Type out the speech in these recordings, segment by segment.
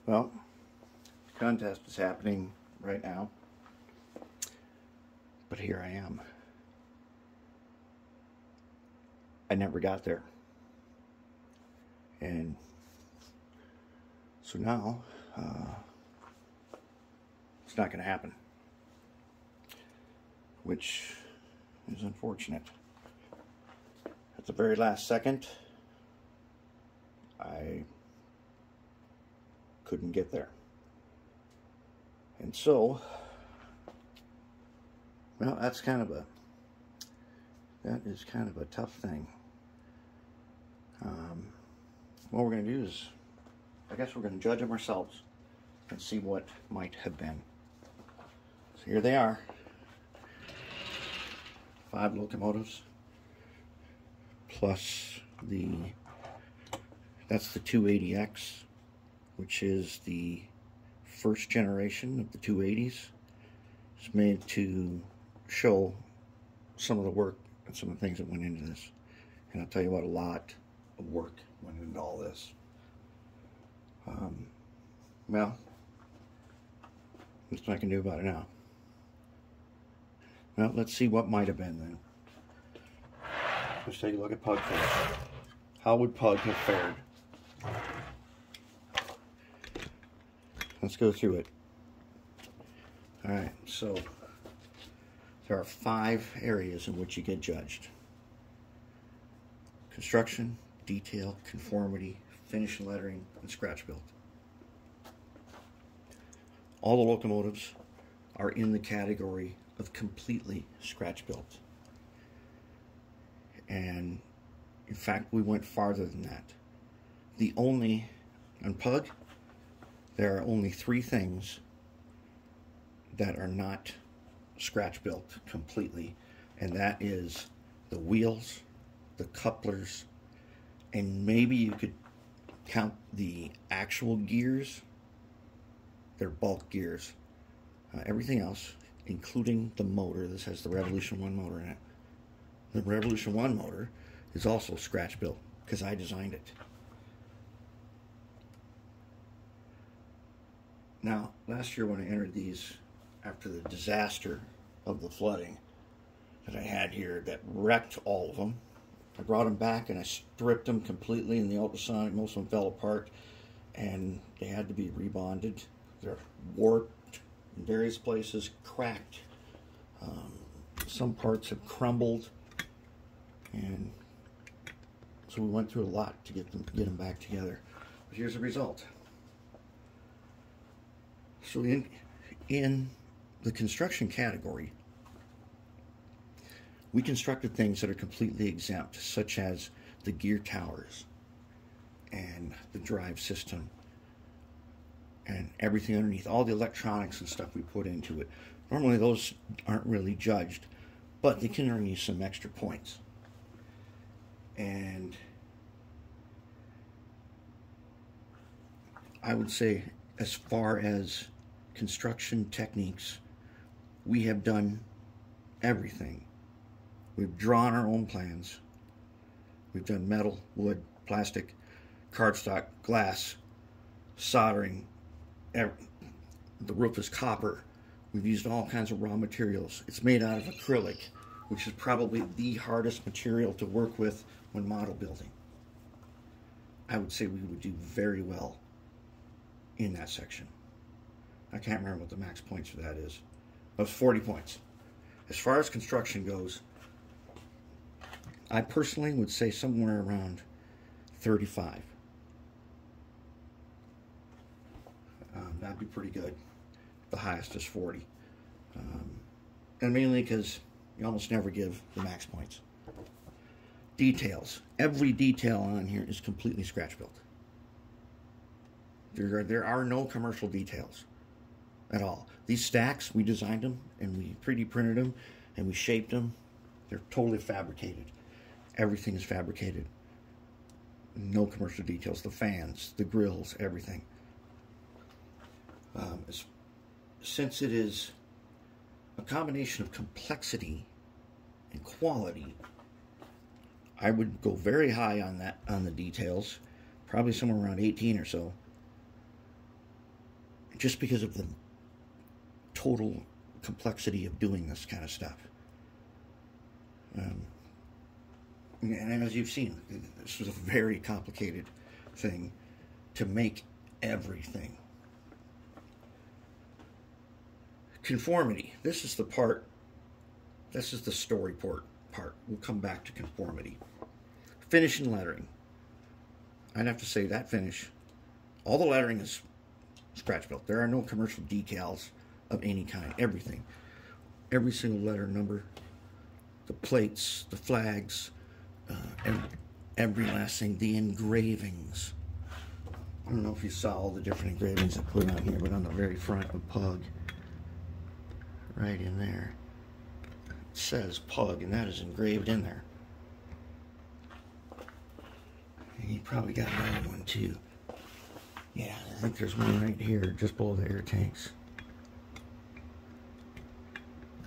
Well, the contest is happening right now, but here I am. I never got there. And so now, it's not going to happen, which is unfortunate. At the very last second, I couldn't get there. And so, well, that is kind of a tough thing. What we're going to do is, I guess we're going to judge them ourselves and see what might have been. So here they are. 5 locomotives plus that's the 280X, which is the first generation of the 280s. It's made to show some of the work and some of the things that went into this. And I'll tell you what, a lot of work went into all this. Well, there's nothing I can do about it now. Well, let's see what might have been then. Let's take a look at Pug first. How would Pug have fared? Let's go through it. Alright, so there are 5 areas in which you get judged: construction, detail, conformity, finish and lettering, and scratch build. All the locomotives are in the category of completely scratch built. And in fact, we went farther than that. On Pug, there are only 3 things that are not scratch built completely, and that is the wheels, the couplers, and maybe you could count the actual gears. They're bulk gears. Everything else, including the motor, this has the Revolution 1 motor in it. The Revolution 1 motor is also scratch built because I designed it. Now, last year when I entered these, after the disaster of the flooding that I had here that wrecked all of them, I brought them back and I stripped them completely in the ultrasonic. Most of them fell apart and they had to be rebonded. They're warped in various places, cracked. Some parts have crumbled, and so we went through a lot to get them back together. But here's the result. So in the construction category, we constructed things that are completely exempt, such as the gear towers and the drive system and everything underneath, all the electronics and stuff we put into it. Normally those aren't really judged, but they can earn you some extra points. And I would say, as far as construction techniques, we have done everything. We've drawn our own plans. We've done metal, wood, plastic, cardstock, glass, soldering. The roof is copper. We've used all kinds of raw materials. It's made out of acrylic, which is probably the hardest material to work with when model building. I would say we would do very well in that section. I can't remember what the max points for that is. It was 40 points. As far as construction goes, I personally would say somewhere around 35. That'd be pretty good. The highest is 40. And mainly because you almost never give the max points. Details. Every detail on here is completely scratch built. There are no commercial details at all. These stacks, we designed them and we 3D printed them and we shaped them. They're totally fabricated. Everything is fabricated. No commercial details. The fans, the grills, everything. Since it is a combination of complexity and quality, I would go very high on the details, probably somewhere around 18 or so. just because of the total complexity of doing this kind of stuff. And as you've seen, this was a very complicated thing to make everything. Conformity. This is the part, this is the story part. We'll come back to conformity. Finish and lettering. I'd have to say that finish, all the lettering is scratch built. There are no commercial decals of any kind. Everything. Every single letter number, the plates, the flags, every last thing, the engravings. I don't know if you saw all the different engravings I put on here, but on the very front of Pug, right in there, it says Pug, and that is engraved in there. And you probably got another one too. Yeah, I think there's one right here, just below the air tanks.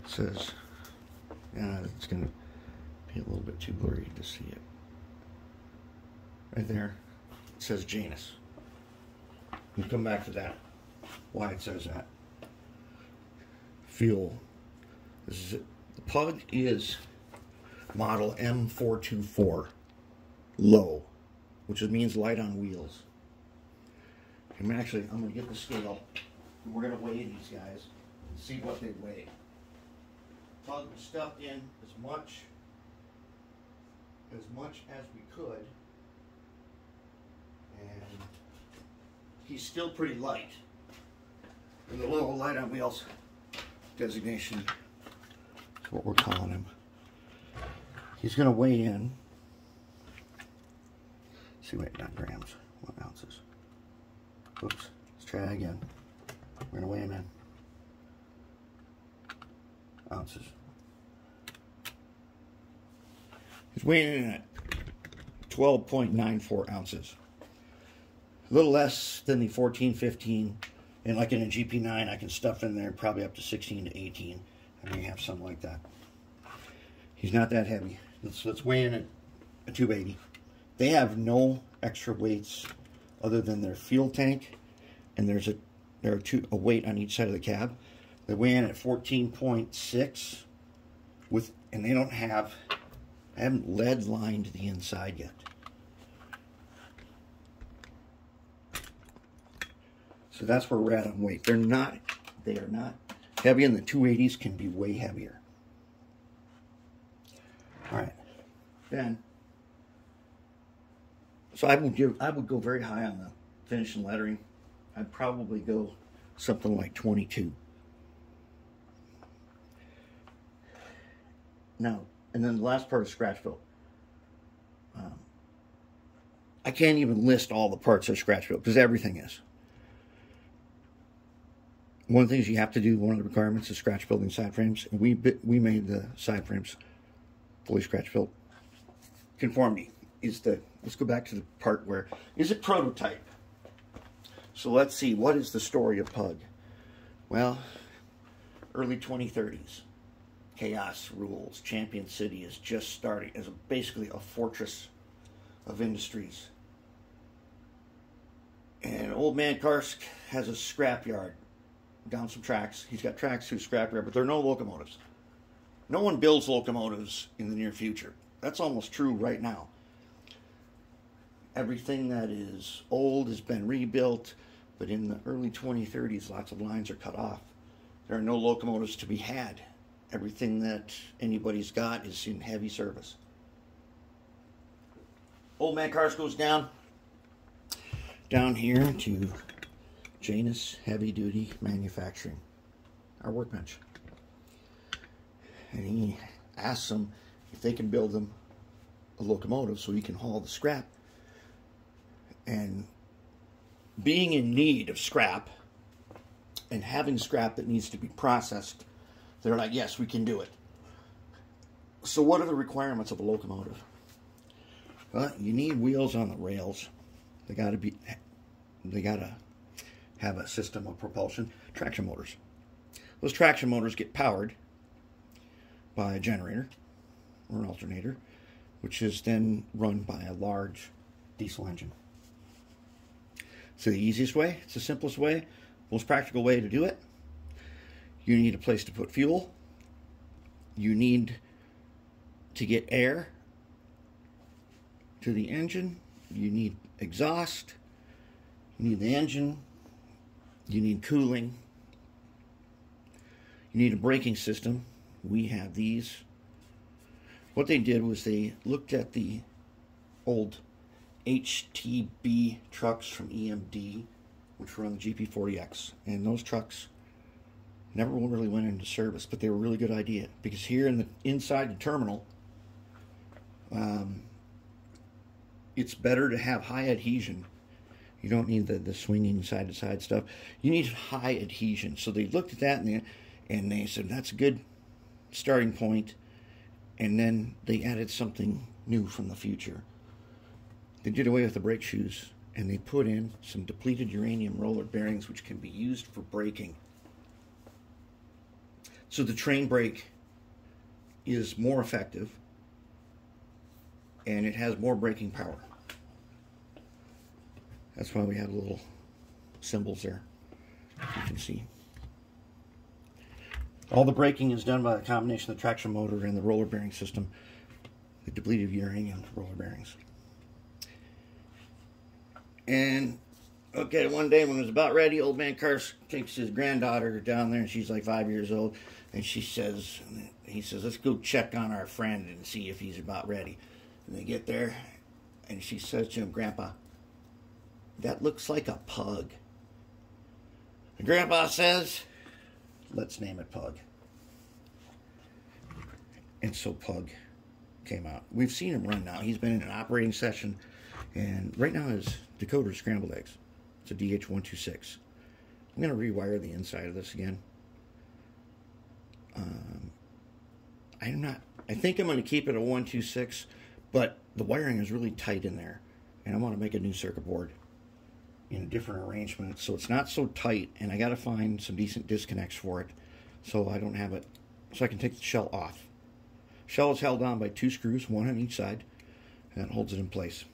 It says, yeah, it's going to be a little bit too blurry to see it. Right there, it says Janus. We'll come back to that, why it says that. Fuel. This is it. The Pug is model M424 low, which means light on wheels. I'm going to get the scale, and we're going to weigh these guys and see what they weigh. Pug stuffed in as much as we could, and he's still pretty light. And the little light on wheels designation is what we're calling him. He's going to weigh in. Let's see, wait, not grams, what ounces? Oops, let's try that again. We're going to weigh him in ounces. He's weighing in at 12.94 ounces. A little less than the 14, 15. And like in a GP9, I can stuff in there probably up to 16 to 18. I may have something like that. He's not that heavy. Let's weigh in at a 280. They have no extra weights other than their fuel tank, and there are a weight on each side of the cab. They weigh in at 14.6 and they don't have, I haven't lead lined the inside yet. So that's where we're at on weight. They are not heavy, and the 280s can be way heavier. All right, then. So I would go very high on the finish and lettering. I'd probably go something like 22. Now, and then the last part is scratch built. I can't even list all the parts that are scratch built because everything is. One of the things you have to do, one of the requirements is scratch building side frames. And we made the side frames fully scratch built. Conformity is let's go back to the part where, is it prototype? So let's see, what is the story of Pug? Well, early 2030s. Chaos rules. Champion City is just starting as basically a fortress of industries. And Old Man Karsk has a scrapyard down some tracks. He's got tracks through scrapyard, but there are no locomotives. No one builds locomotives in the near future. That's almost true right now. Everything that is old has been rebuilt, but in the early 2030s, lots of lines are cut off. There are no locomotives to be had. Everything that anybody's got is in heavy service. Old Man Karsk goes down here to Janus Heavy Duty Manufacturing, our workbench. And he asks them if they can build them a locomotive so he can haul the scrap. And being in need of scrap and having scrap that needs to be processed, they're like, yes, we can do it. So what are the requirements of a locomotive? Well, you need wheels on the rails. They gotta have a system of propulsion. Traction motors. Those traction motors get powered by a generator or an alternator, which is then run by a large diesel engine. It's the easiest way. It's the simplest way. Most practical way to do it, you need a place to put fuel. You need to get air to the engine. You need exhaust. You need the engine. You need cooling. You need a braking system. We have these. What they did was they looked at the old HTB trucks from EMD, which were on the GP40X, and those trucks never really went into service, but they were a really good idea, because here inside the terminal, it's better to have high adhesion. You don't need the swinging side to side stuff. You need high adhesion. So they looked at that and they said that's a good starting point, and then they added something new from the future. They did away with the brake shoes, and they put in some depleted uranium roller bearings, which can be used for braking. So the train brake is more effective, and it has more braking power. That's why we have little symbols there, you can see. All the braking is done by a combination of the traction motor and the roller bearing system, the depleted uranium roller bearings. And okay, one day when it was about ready, old man Karst takes his granddaughter down there, and she's like 5 years old, and he says, let's go check on our friend and see if he's about ready. And they get there, and she says to him, Grandpa, that looks like a pug. And Grandpa says, let's name it Pug. And so Pug came out. We've seen him run now. He's been in an operating session, and right now his decoder is scrambled eggs. It's a DH126. I'm going to rewire the inside of this again. I think I'm going to keep it a 126, but the wiring is really tight in there, and I want to make a new circuit board in a different arrangement so it's not so tight, and I got to find some decent disconnects for it so I don't have it, so I can take the shell off. Shell is held on by 2 screws, one on each side, and that holds it in place.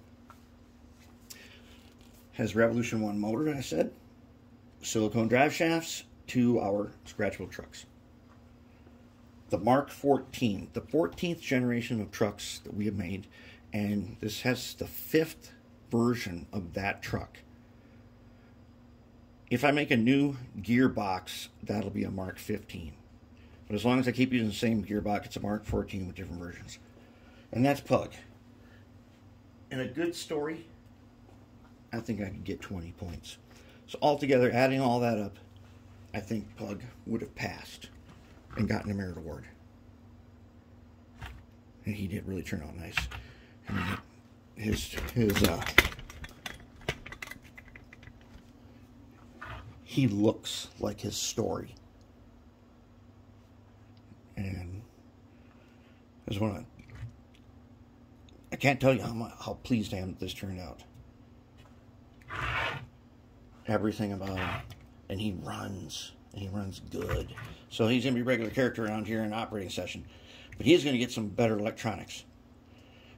Has Revolution 1 motor, I said, silicone drive shafts, 2-hour scratchable trucks. The Mark 14, the 14th generation of trucks that we have made, and this has the 5th version of that truck. If I make a new gearbox, that'll be a Mark 15. But as long as I keep using the same gearbox, it's a Mark 14 with different versions. And that's Pug. And a good story, I think I could get 20 points. So altogether, adding all that up, I think Pug would have passed and gotten a merit award. And he did really turn out nice. And he looks like his story. And I can't tell you how pleased I am that this turned out. Everything about him. And he runs good. So he's going to be a regular character around here in an operating session. But he's going to get some better electronics.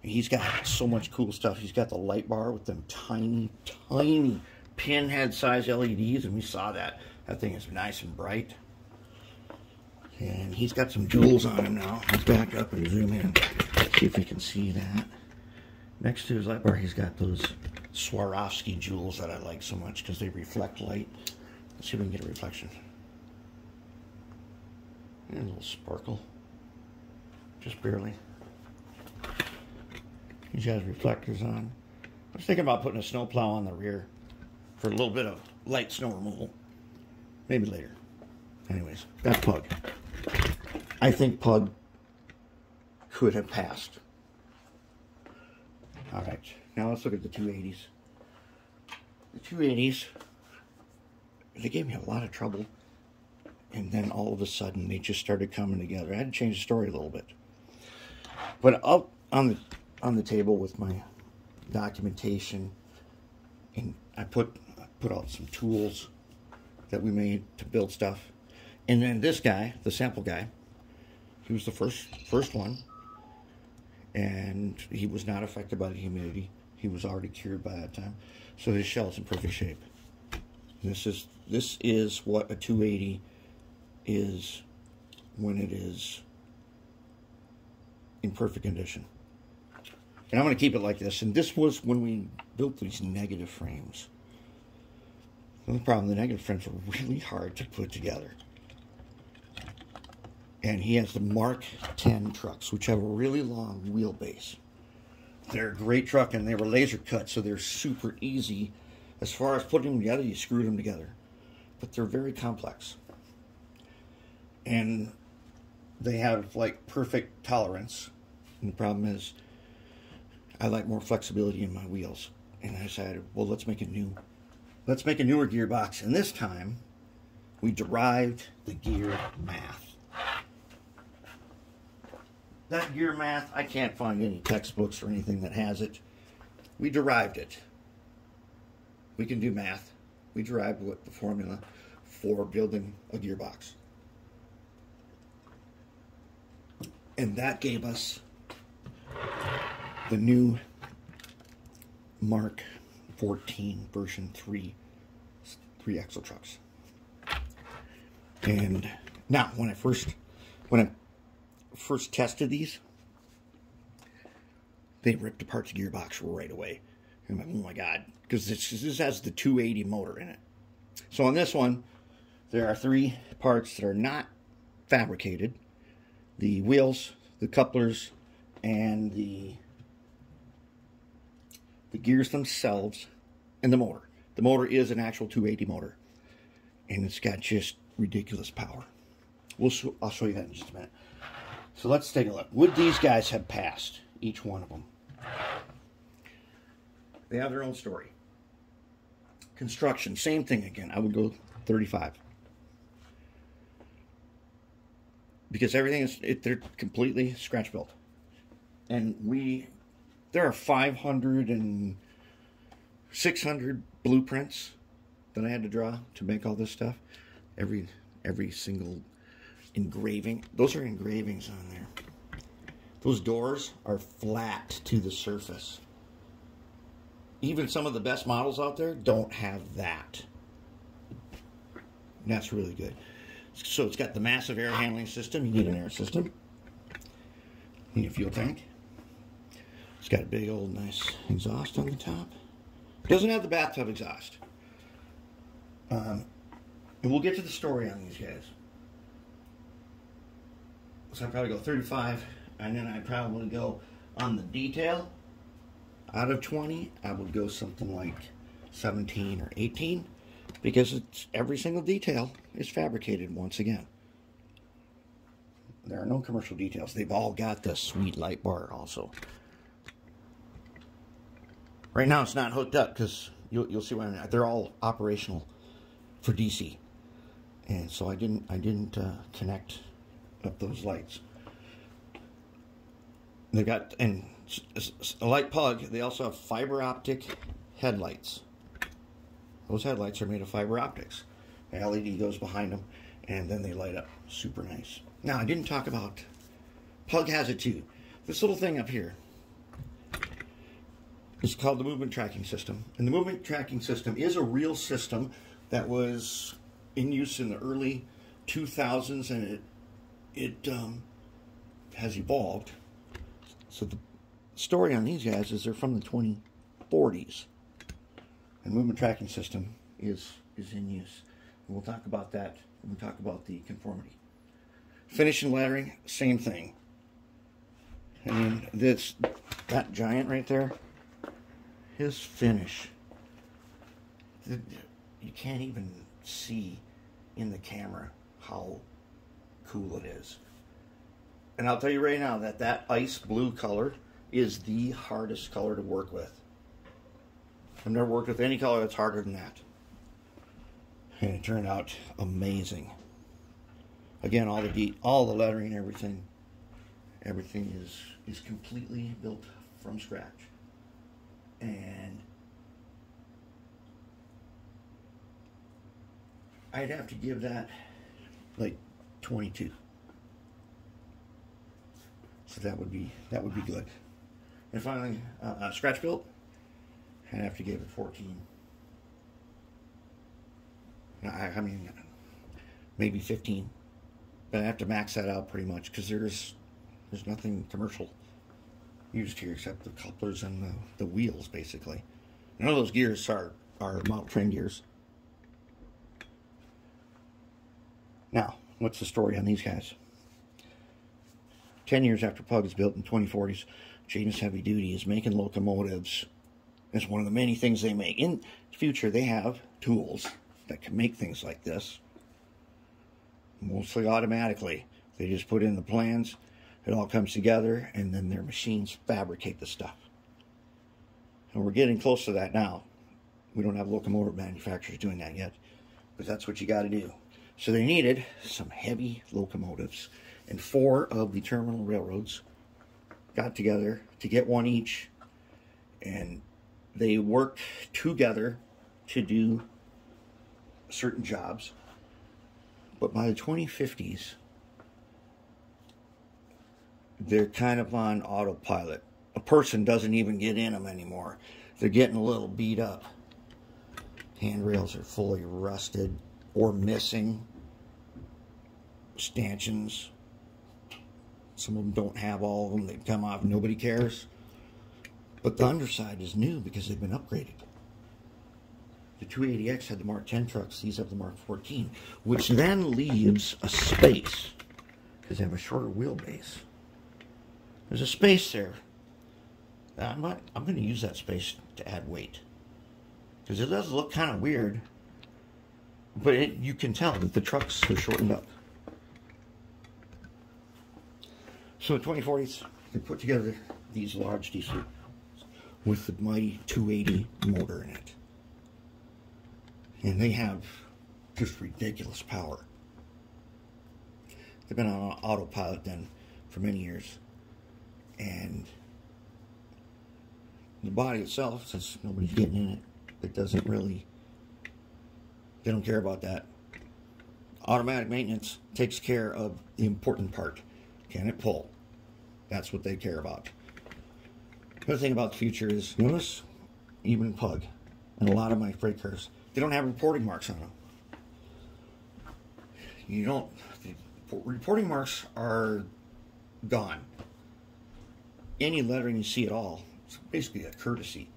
And he's got so much cool stuff. He's got the light bar with them tiny, tiny pinhead size LEDs, and we saw that. That thing is nice and bright. And he's got some jewels on him now. Let's back up and zoom in. See if we can see that. Next to his light bar, he's got those Swarovski jewels that I like so much because they reflect light. Let's see if we can get a reflection. And a little sparkle. Just barely. He's got his reflectors on. I was thinking about putting a snowplow on the rear for a little bit of light snow removal. Maybe later. Anyways, that's Pug. I think Pug could have passed. Alright, now let's look at the 280s. The 280s, they gave me a lot of trouble, and then all of a sudden they just started coming together. I had to change the story a little bit. But up on the table with my documentation, and I put out some tools that we made to build stuff. And then this guy, the sample guy, he was the first one, and he was not affected by the humidity. He was already cured by that time, so his shell is in perfect shape. This is what a 280 is when it is in perfect condition. And I'm going to keep it like this. And this was when we built these negative frames. The only problem, the negative frames are really hard to put together. And he has the Mark 10 trucks, which have a really long wheelbase. They're a great truck, and they were laser cut, so they're super easy. As far as putting them together, you screw them together. But they're very complex. And they have, like, perfect tolerance. And the problem is, I like more flexibility in my wheels. And I decided, well, let's make a newer gearbox. And this time, we derived the gear math. That gear math, I can't find any textbooks or anything that has it. We derived it. We can do math. We derived what the formula for building a gearbox. And that gave us the new Mark 14 version 3 axle trucks. And now, when I first tested these, they ripped apart the gearbox right away. I'm like, oh my God, because this has the 280 motor in it. So on this one, there are 3 parts that are not fabricated: the wheels, the couplers, and the gears themselves, and the motor. The motor is an actual 280 motor, and it's got just ridiculous power. I'll show you that in just a minute. So let's take a look. Would these guys have passed? Each one of them. They have their own story. Construction, same thing again. I would go 35. Because everything they're completely scratch built. And there are 500 and 600 blueprints that I had to draw to make all this stuff. Every single engraving. Those are engravings on there. Those doors are flat to the surface. Even some of the best models out there don't have that. And that's really good. So it's got the massive air handling system. You need an air system. You need a fuel tank. It's got a big old nice exhaust on the top. It doesn't have the bathtub exhaust. And we'll get to the story on these guys. So I'd probably go 35, and then I'd probably go on the detail. Out of 20, I would go something like 17 or 18, because every single detail is fabricated once again. There are no commercial details. They've all got the sweet light bar also. Right now it's not hooked up, because you'll see why. They're all operational for DC, and so I didn't connect up those lights. They've got, and a light plug, they also have fiber optic headlights. Those headlights are made of fiber optics. The LED goes behind them, and then they light up super nice. Now, I didn't talk about, Plug has it too. This little thing up here is called the movement tracking system. And the movement tracking system is a real system that was in use in the early 2000s, and it has evolved. So the story on these guys is they're from the 2040s. And movement tracking system is in use. And we'll talk about that when we talk about the conformity. Finish and lettering, same thing. I mean, that giant right there, his finish, you can't even see in the camera how cool it is. And I'll tell you right now that ice blue color is the hardest color to work with. I've never worked with any color that's harder than that. And it turned out amazing. Again, all the lettering and everything is completely built from scratch. And I'd have to give that like 22. So that would be good. And finally, scratch built, I'd have to give it 14. I mean, maybe 15. But I have to max that out pretty much because there's nothing commercial used here except the couplers and the wheels, basically. None of those gears are model train gears. Now, what's the story on these guys? 10 years after Pug is built in 2040s, Janus Heavy Duty is making locomotives. It's one of the many things they make. In the future, they have tools that can make things like this. Mostly automatically. They just put in the plans, it all comes together, and then their machines fabricate the stuff. And we're getting close to that now. We don't have locomotive manufacturers doing that yet, but that's what you got to do. So they needed some heavy locomotives, and 4 of the terminal railroads got together to get one each, and they worked together to do certain jobs. But by the 2050s, they're kind of on autopilot. A person doesn't even get in them anymore. They're getting a little beat up. Handrails are fully rusted or missing. Stanchions, some of them don't have all of them. They come off, nobody cares. But the underside is new because they've been upgraded. The 280X had the Mark 10 trucks. These have the Mark 14, which then leaves a space because they have a shorter wheelbase. There's a space there. I'm going to use that space to add weight because it does look kind of weird, but you can tell that the trucks are shortened up. So in the 2040s, they put together these large diesel with the mighty 280 motor in it. And they have just ridiculous power. They've been on autopilot then for many years. And the body itself, since nobody's getting in it, it doesn't really, they don't care about that. Automatic maintenance takes care of the important part. Can it pull? That's what they care about. The other thing about the future is, notice, even Pug, and a lot of my freight cars, they don't have reporting marks on them. The reporting marks are gone. Any lettering you see at all, it's basically a courtesy.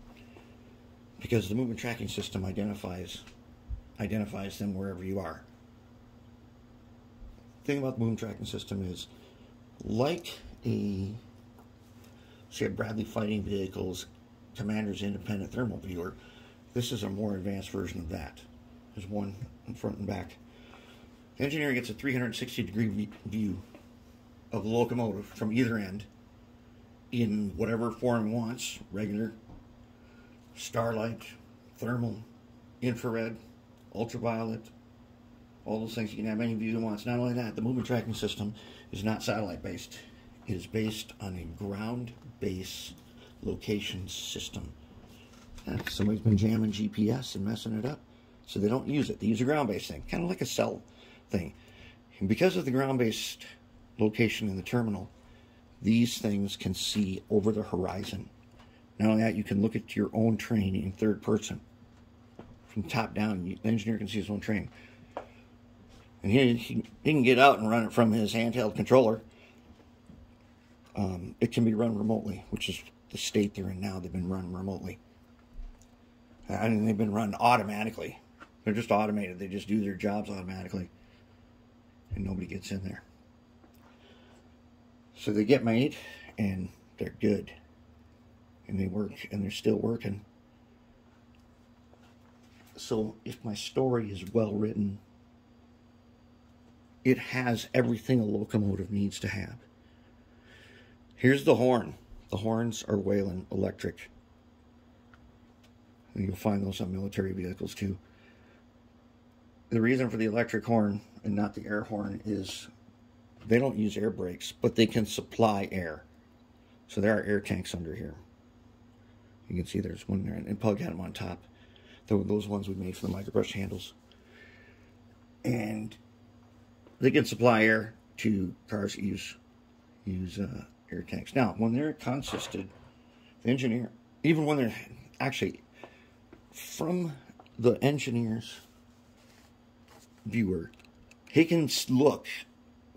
Because the movement tracking system identifies them wherever you are. The thing about the movement tracking system is, like a Bradley Fighting Vehicles Commander's Independent Thermal Viewer, this is a more advanced version of that. There's one in front and back. The engineer gets a 360-degree view of the locomotive from either end in whatever form he wants: regular, starlight, thermal, infrared, ultraviolet, all those things. You can have any view he wants. Not only that, the movement tracking system is not satellite based. It is based on a ground-based location system. Somebody's been jamming GPS and messing it up, so they don't use it. They use a ground-based thing, kind of like a cell thing. And because of the ground-based location in the terminal, these things can see over the horizon. Not only that, you can look at your own train in third person. From top down, the engineer can see his own train. And he can get out and run it from his handheld controller. It can be run remotely, which is the state they're in now. They've been run remotely. And they've been run automatically. They're just automated. They just do their jobs automatically. And nobody gets in there. So they get made, and they're good. And they work, and they're still working. So if my story is well written, it has everything a locomotive needs to have. Here's the horn. The horns are Whelen electric. And you'll find those on military vehicles too. The reason for the electric horn and not the air horn is they don't use air brakes, but they can supply air. So there are air tanks under here. You can see there's one there, and Pug had them on top. Those ones we made for the microbrush handles. And they can supply air to cars that use air tanks. Now, when they're consisted, the engineer, even when they're actually from the engineers viewer. He can look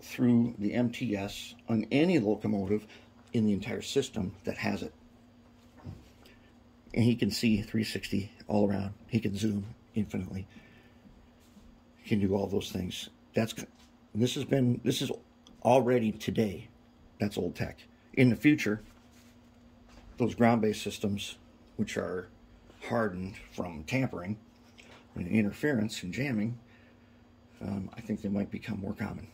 through the MTS on any locomotive in the entire system that has it. And he can see 360 all around. He can zoom infinitely. He can do all those things. This is already today. That's old tech. In the future, those ground-based systems, which are hardened from tampering and interference and jamming, I think they might become more common.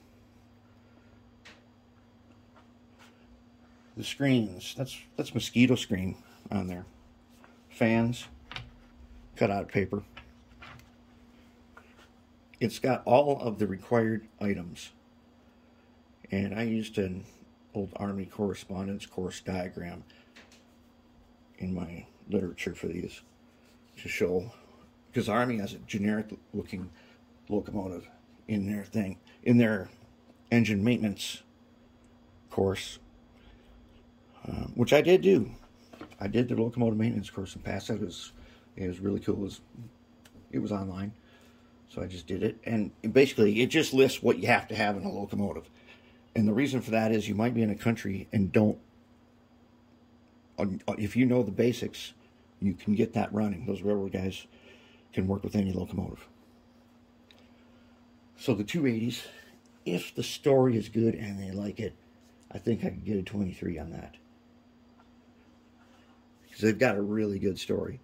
The screens, that's mosquito screen on there. Fans, cut out of paper. It's got all of the required items. And I used an old Army correspondence course diagram in my literature for these to show, because Army has a generic looking locomotive in their thing, in their engine maintenance course, which I did do. I did the locomotive maintenance course and passed it. It was really cool. It was online, so I just did it. And basically, it just lists what you have to have in a locomotive. And the reason for that is you might be in a country and don't. If you know the basics, you can get that running. Those railroad guys can work with any locomotive. So the 280s, if the story is good and they like it, I think I could get a 23 on that. Because they've got a really good story.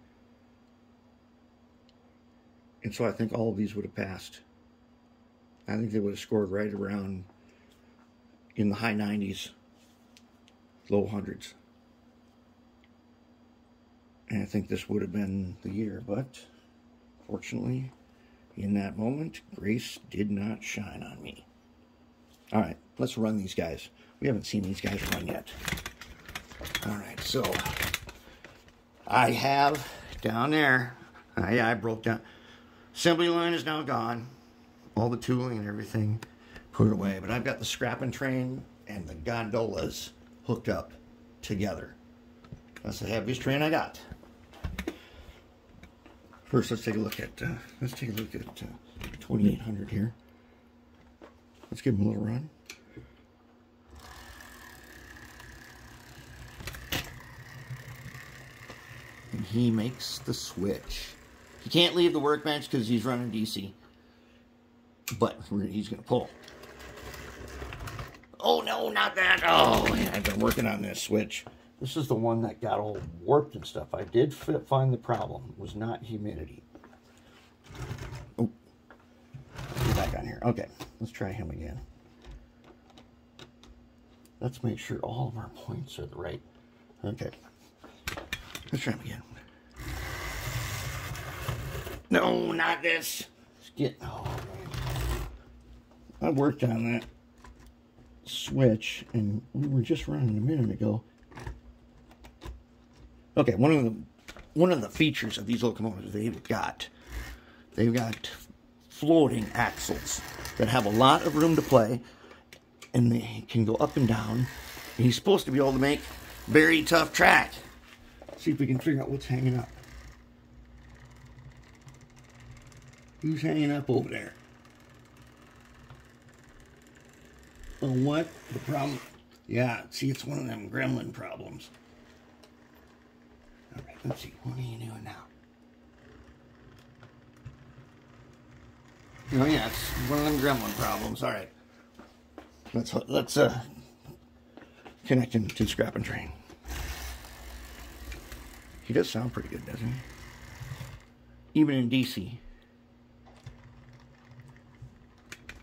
And so I think all of these would have passed. I think they would have scored right around in the high 90s, low hundreds. And I think this would have been the year, but fortunately, in that moment, grace did not shine on me. All right, let's run these guys. We haven't seen these guys run yet. All right, so I have down there, I broke down. Assembly line is now gone. All the tooling and everything, put it away. But I've got the scrapping train and the gondolas hooked up together. That's the heaviest train I got. First, let's take a look at 2800 here. Let's give him a little run. And he makes the switch. He can't leave the workbench because he's running DC. But he's going to pull. Oh, no, not that. Oh, man, I've been working on this switch. This is the one that got all warped and stuff. I did find the problem. It was not humidity. Oh, get back on here. Okay, let's try him again. Let's make sure all of our points are the right. Okay, let's try him again. No, not this. Oh, man. I worked on that switch, and we were just running a minute ago. Okay, one of the features of these locomotives they've got floating axles that have a lot of room to play, and they can go up and down. And he's supposed to be able to make very tough track. See if we can figure out what's hanging up. Who's hanging up over there? Oh, what? The problem? Yeah, see, it's one of them gremlin problems. All right, let's see. What are you doing now? Oh, yeah, it's one of them gremlin problems. All right. Let's connect him to the scrapping train. He does sound pretty good, doesn't he? Even in DC.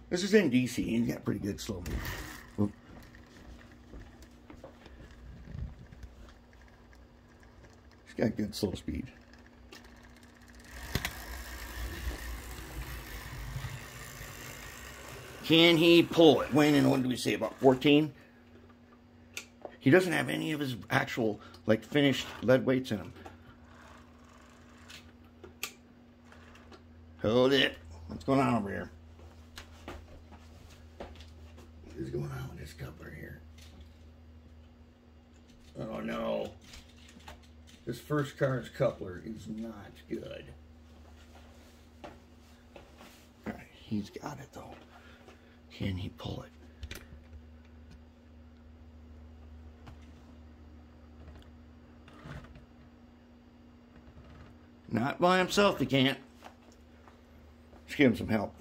This is in DC, and he's got pretty good slow move. He's got good slow speed. Can he pull it? When and what do we say, about 14? He doesn't have any of his actual, like, finished lead weights in him. Hold it. What's going on over here? What is going on with this coupler here? Oh no. This first car's coupler is not good. Alright, He's got it though. Can he pull it? Not by himself, he can't. Let's give him some help.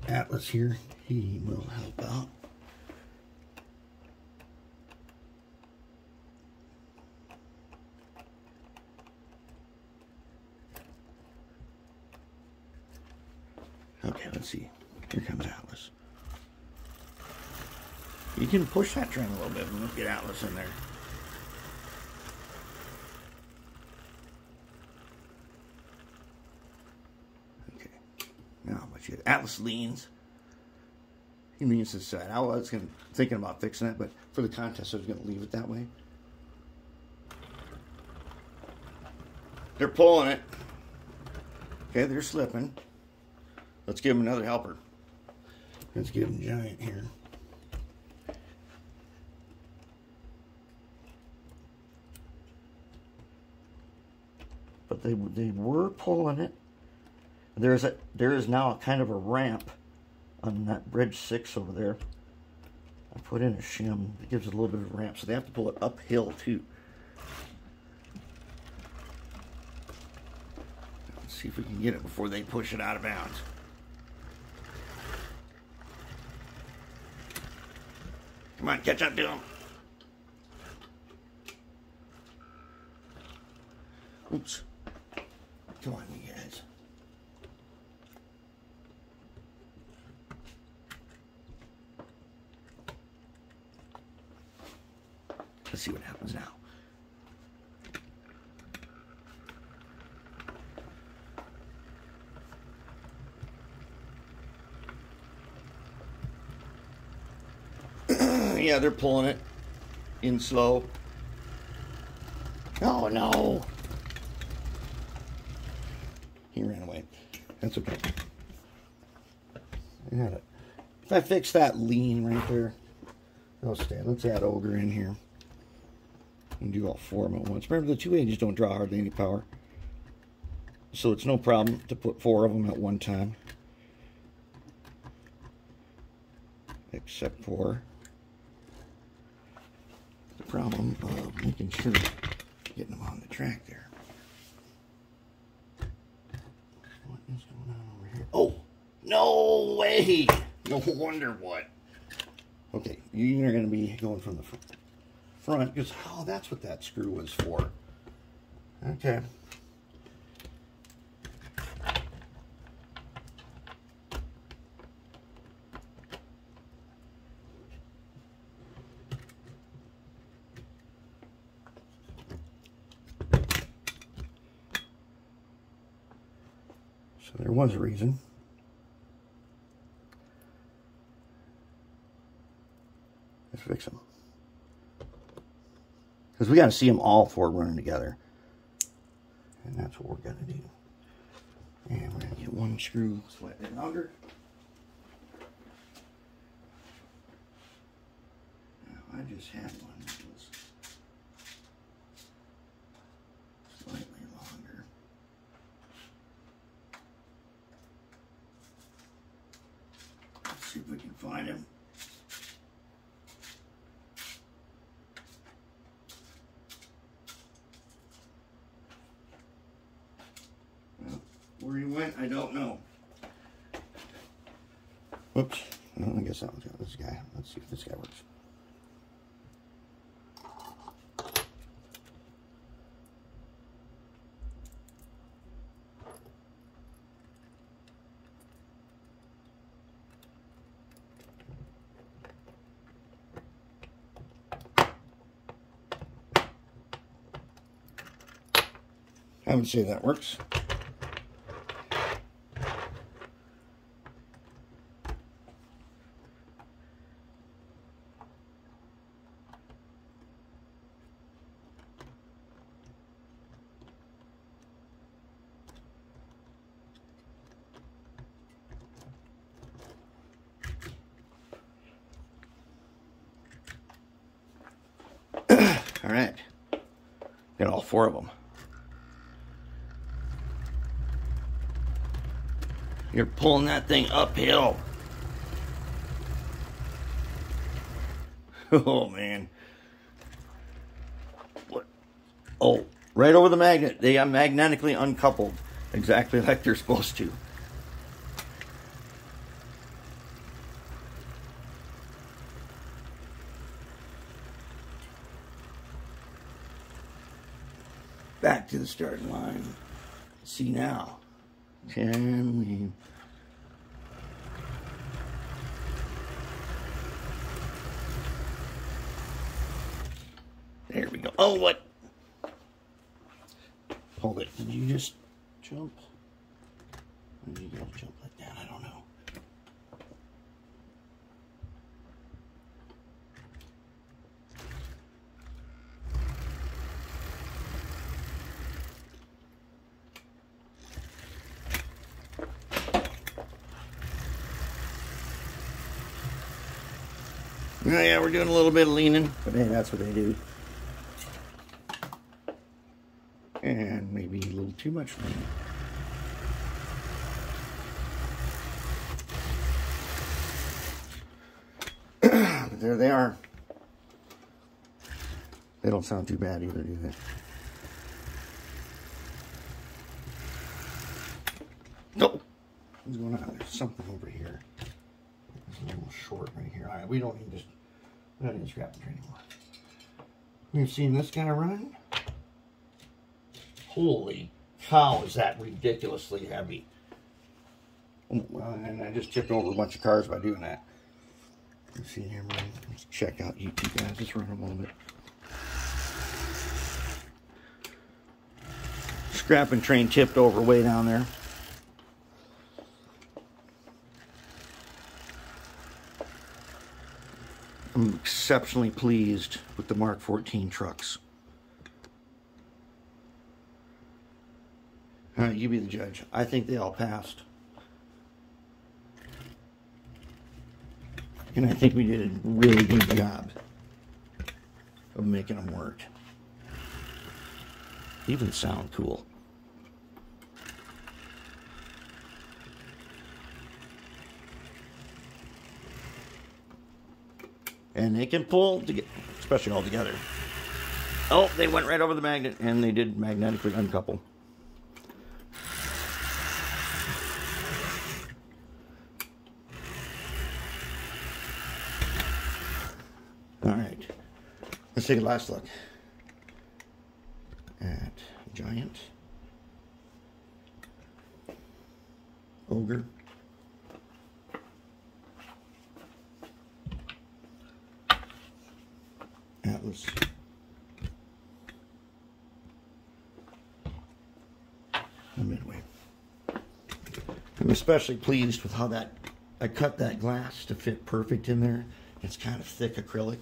Atlas here, he will help out. Okay, let's see. Here comes Atlas. You can push that trim a little bit and get Atlas in there. Okay. Now, but Atlas leans. He leans this side. I was thinking about fixing it, but for the contest, I was going to leave it that way. They're pulling it. Okay, they're slipping. Let's give him another helper. Let's give him Giant here. But they were pulling it. There is now a kind of a ramp on that bridge 6 over there. I put in a shim. It gives it a little bit of a ramp, so they have to pull it uphill too. Let's see if we can get it before they push it out of bounds. Come on, catch up to him. Oops. Come on, you guys. Let's see what happens now. Yeah, they're pulling it in slow. Oh, no. He ran away. That's okay. I got it. If I fix that lean right there, it'll stay. Let's add Ogre in here. And do all 4 of them at once. Remember, the 280s don't draw hardly any power. So it's no problem to put 4 of them at one time. Except for the problem of making sure getting them on the track there. What is going on over here? Oh, no way! No wonder what. Okay, you're going to be going from the front because, oh, that's what that screw was for. Okay. So there was a reason. Let's fix them. Because we got to see them all 4 running together. And that's what we're going to do. And we're going to get one screw slightly longer. Now, I just had one that was slightly longer. Let's see if we can find him. Where he went, I don't know. Whoops. Well, I guess that one's got this guy. Let's see if this guy works. I would say that works. All right, got all 4 of them. You're pulling that thing uphill. Oh, man. What? Oh, right over the magnet. They are magnetically uncoupled, exactly like they're supposed to. Back to the starting line. See now. Can we... There we go. Oh, what? Hold it. Did you just jump? Or did you go jump like that? I don't know. Oh, yeah, we're doing a little bit of leaning, but hey, that's what they do. And maybe a little too much leaning. But there they are. They don't sound too bad either, do they? Nope. What's going on? There's something over here. It's a little short right here. All right, we don't need to scrap the train anymore. We've seen this guy run. Holy cow, is that ridiculously heavy. Oh, well, and I just tipped over a bunch of cars by doing that. Let's see here, man. Let's check out you two guys. Let's run them a little bit. Scrapping train tipped over way down there. I'm exceptionally pleased with the Mark 14 trucks. All right, you be the judge. I think they all passed. And I think we did a really good job of making them work. Even sound cool. And they can pull, especially all together. Oh, they went right over the magnet, and they did magnetically uncouple. All right, let's take a last look at Giant, Ogre, Atlas, and Midway. I'm especially pleased with how I cut that glass to fit perfect in there. It's kind of thick acrylic.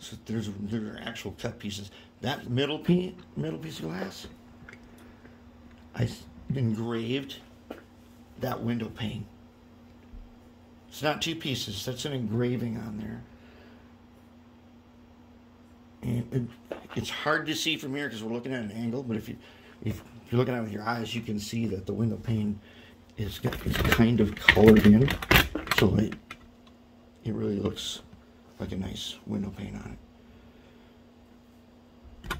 So there are actual cut pieces. That middle piece of glass, I engraved that window pane. It's not two pieces. That's an engraving on there. And it's hard to see from here because we're looking at an angle. But if you're looking at it with your eyes, you can see that the window pane is kind of colored in, so it really looks like a nice window pane on it.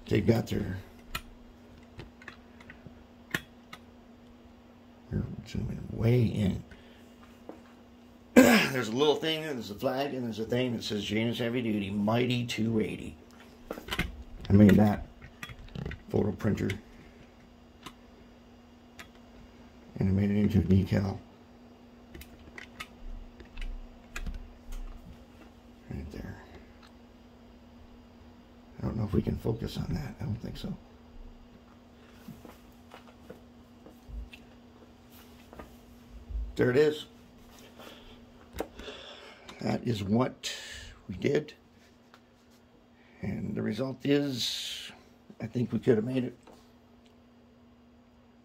They've got their zooming way in. There's a little thing, there's a flag, and there's a thing that says Janus Heavy Duty Mighty 280. I made that photo printer. And I made it into a decal. Right there. I don't know if we can focus on that. I don't think so. There it is. That is what we did. And the result is, I think we could have made it.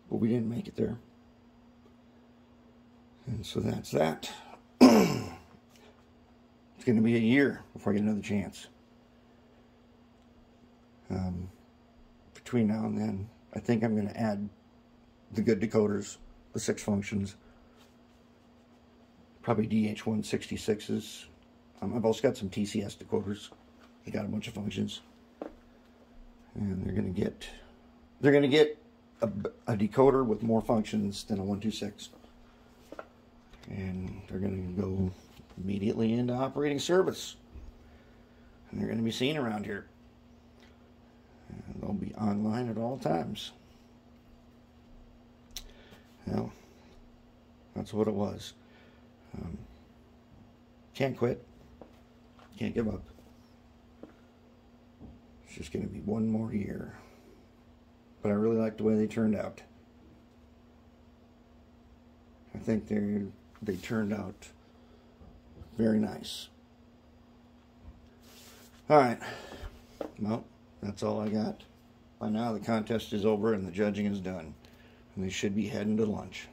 But we didn't make it there. And so that's that. It's going to be a year before I get another chance. Between now and then, I think I'm going to add the good decoders, the 6 functions, probably DH166s. I've also got some TCS decoders. They got a bunch of functions, and they're going to get a decoder with more functions than a 126, and they're going to go immediately into operating service, and they're going to be seen around here. And they'll be online at all times. Well, that's what it was. Can't quit. Can't give up. It's just going to be one more year. But I really like the way they turned out. I think they turned out very nice. Alright. Well, that's all I got. By now the contest is over and the judging is done. And they should be heading to lunch.